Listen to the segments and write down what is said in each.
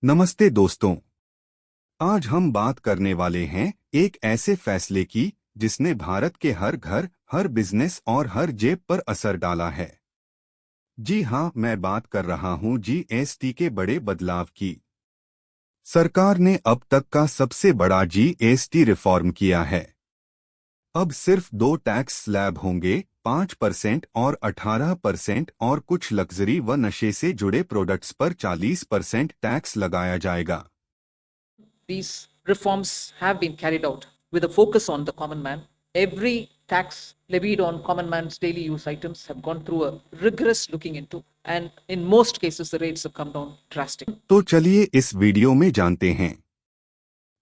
नमस्ते दोस्तों। आज हम बात करने वाले हैं एक ऐसे फैसले की जिसने भारत के हर घर, हर बिजनेस और हर जेब पर असर डाला है। जी हाँ, मैं बात कर रहा हूँ जीएसटी के बड़े बदलाव की। सरकार ने अब तक का सबसे बड़ा जीएसटी रिफॉर्म किया है। अब सिर्फ दो टैक्स स्लैब होंगे, 5% और 18%, और कुछ लग्जरी व नशे से जुड़े प्रोडक्ट्स पर 40% टैक्स लगाया जाएगा। These reforms have been carried out with a focus on the common man. Every tax levied on common man's daily use items have gone through a rigorous looking into, and in most cases, the rates have come down drastically. तो चलिए इस video में जानते हैं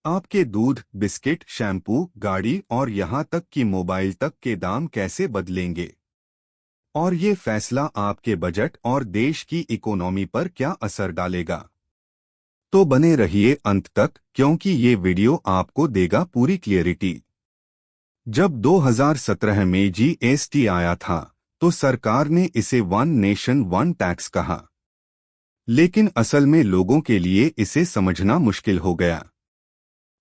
आपके दूध, biscuit, shampoo, गाड़ी और यहाँ तक कि मोबाइल तक के दाम कैसे बदलेंगे, और ये फैसला आपके बजट और देश की इकोनॉमी पर क्या असर डालेगा। तो बने रहिए अंत तक, क्योंकि ये वीडियो आपको देगा पूरी क्लियरिटी। जब 2017 में जीएसटी आया था तो सरकार ने इसे वन नेशन वन टैक्स कहा, लेकिन असल में लोगों के लिए इसे समझना मुश्किल हो गया,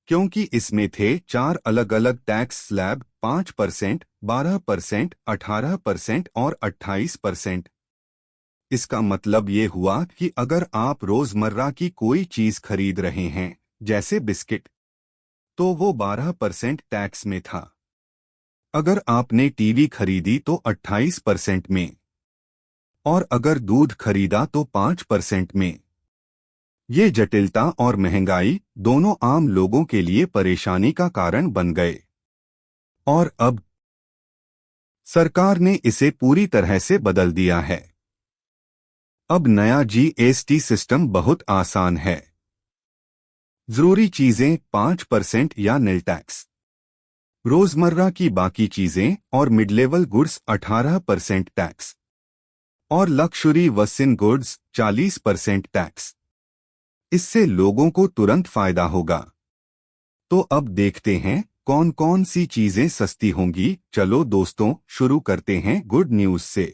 क्योंकि इसमें थे 4 अलग अलग टैक्स स्लैब, 5%, 12%, 18% और 28%। इसका मतलब ये हुआ कि अगर आप रोजमर्रा की कोई चीज खरीद रहे हैं, जैसे बिस्किट, तो वो 12% टैक्स में था। अगर आपने टीवी खरीदी तो 28% में, और अगर दूध खरीदा तो 5% में। ये जटिलता और महंगाई दोनों आम लोगों के लिए परेशानी का कारण बन गए, और अब सरकार ने इसे पूरी तरह से बदल दिया है। अब नया जीएसटी सिस्टम बहुत आसान है। जरूरी चीजें 5% या नील टैक्स, रोजमर्रा की बाकी चीजें और मिड लेवल गुड्स 18% टैक्स, और लक्सुरी व सिन गुड्स 40% टैक्स। इससे लोगों को तुरंत फायदा होगा। तो अब देखते हैं कौन कौन सी चीजें सस्ती होंगी। चलो दोस्तों, शुरू करते हैं गुड न्यूज से।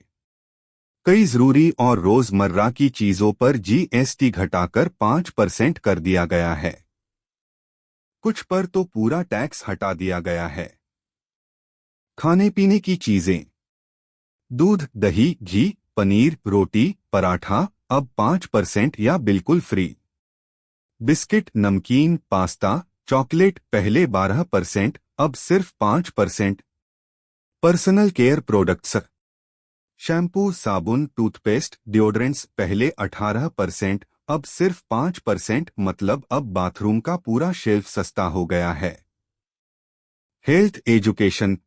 कई जरूरी और रोजमर्रा की चीजों पर जीएसटी घटाकर 5% कर दिया गया है। कुछ पर तो पूरा टैक्स हटा दिया गया है। खाने पीने की चीजें, दूध, दही, घी, पनीर, रोटी, पराठा अब 5% या बिल्कुल फ्री। बिस्किट, नमकीन, पास्ता, चॉकलेट पहले 12%, अब सिर्फ 5%। पर्सनल केयर प्रोडक्ट्स, शैम्पू, साबुन, टूथपेस्ट, डिओड्रेंट्स पहले 18%, अब सिर्फ 5%। मतलब अब बाथरूम का पूरा शेल्फ सस्ता हो गया है। हेल्थ एजुकेशन,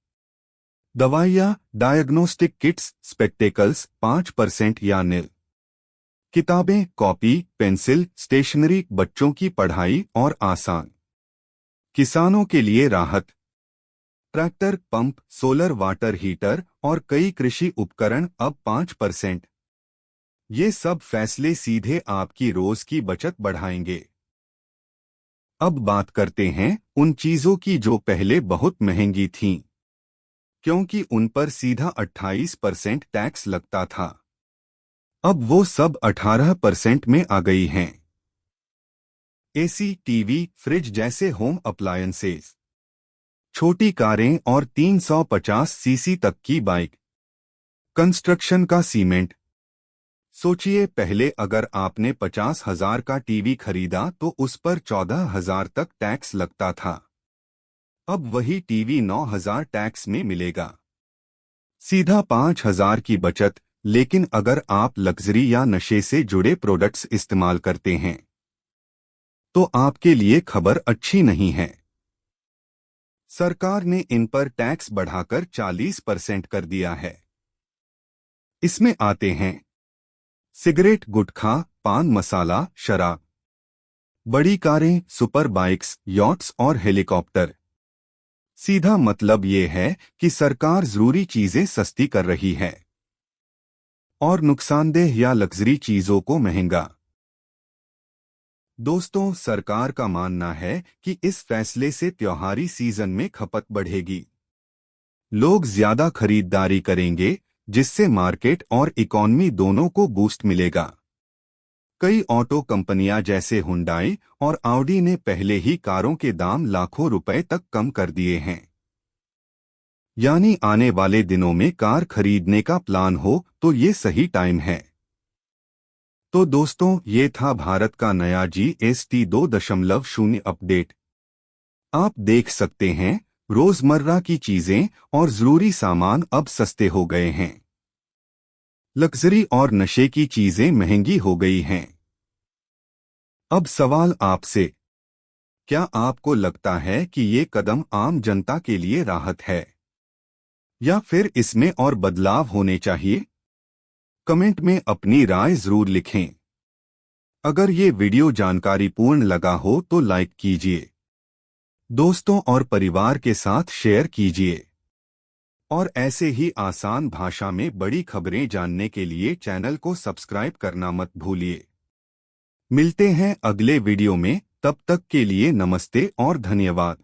दवाइयाँ, डायग्नोस्टिक किट्स, स्पेक्टेकल्स 5% या निल। किताबें, कॉपी, पेंसिल, स्टेशनरी बच्चों की पढ़ाई और आसान। किसानों के लिए राहत, tractor, pump, solar water heater और कई कृषि उपकरण अब 5%। ये सब फैसले सीधे आपकी रोज की बचत बढ़ाएंगे। अब बात करते हैं उन चीजों की जो पहले बहुत महंगी थीं, क्योंकि उन पर सीधा 28% टैक्स लगता था। अब वो सब 18% में आ गई हैं। एसी, टीवी, फ्रिज जैसे होम अप्लायंसेस, छोटी कारें और 350 सीसी तक की बाइक, कंस्ट्रक्शन का सीमेंट। सोचिए, पहले अगर आपने 50,000 का टीवी खरीदा तो उस पर 14,000 तक टैक्स लगता था। अब वही टीवी 9,000 टैक्स में मिलेगा। सीधा 5,000 की बचत। लेकिन अगर आप लग्जरी या नशे से जुड़े प्रोडक्ट्स इस्तेमाल करते हैं तो आपके लिए खबर अच्छी नहीं है। सरकार ने इन पर टैक्स बढ़ाकर 40% कर दिया है। इसमें आते हैं सिगरेट, गुटखा, पान मसाला, शराब, बड़ी कारें, सुपर बाइक्स, यॉट्स और हेलीकॉप्टर। सीधा मतलब ये है कि सरकार जरूरी चीजें सस्ती कर रही है और नुकसानदेह या लग्जरी चीजों को महंगा। दोस्तों, सरकार का मानना है कि इस फैसले से त्योहारी सीजन में खपत बढ़ेगी। लोग ज्यादा खरीदारी करेंगे, जिससे मार्केट और इकॉनमी दोनों को बूस्ट मिलेगा। कई ऑटो कंपनियां जैसे हुंडई और ऑडी ने पहले ही कारों के दाम लाखों रुपए तक कम कर दिए हैं। यानी आने वाले दिनों में कार खरीदने का प्लान हो तो ये सही टाइम है। तो दोस्तों, ये था भारत का नया GST 2.0 अपडेट। आप देख सकते हैं, रोजमर्रा की चीजें और जरूरी सामान अब सस्ते हो गए हैं। लग्जरी और नशे की चीजें महंगी हो गई हैं। अब सवाल आपसे, क्या आपको लगता है कि ये कदम आम जनता के लिए राहत है या फिर इसमें और बदलाव होने चाहिए? कमेंट में अपनी राय जरूर लिखें। अगर ये वीडियो जानकारीपूर्ण लगा हो तो लाइक कीजिए, दोस्तों और परिवार के साथ शेयर कीजिए और ऐसे ही आसान भाषा में बड़ी खबरें जानने के लिए चैनल को सब्सक्राइब करना मत भूलिए। मिलते हैं अगले वीडियो में, तब तक के लिए नमस्ते और धन्यवाद।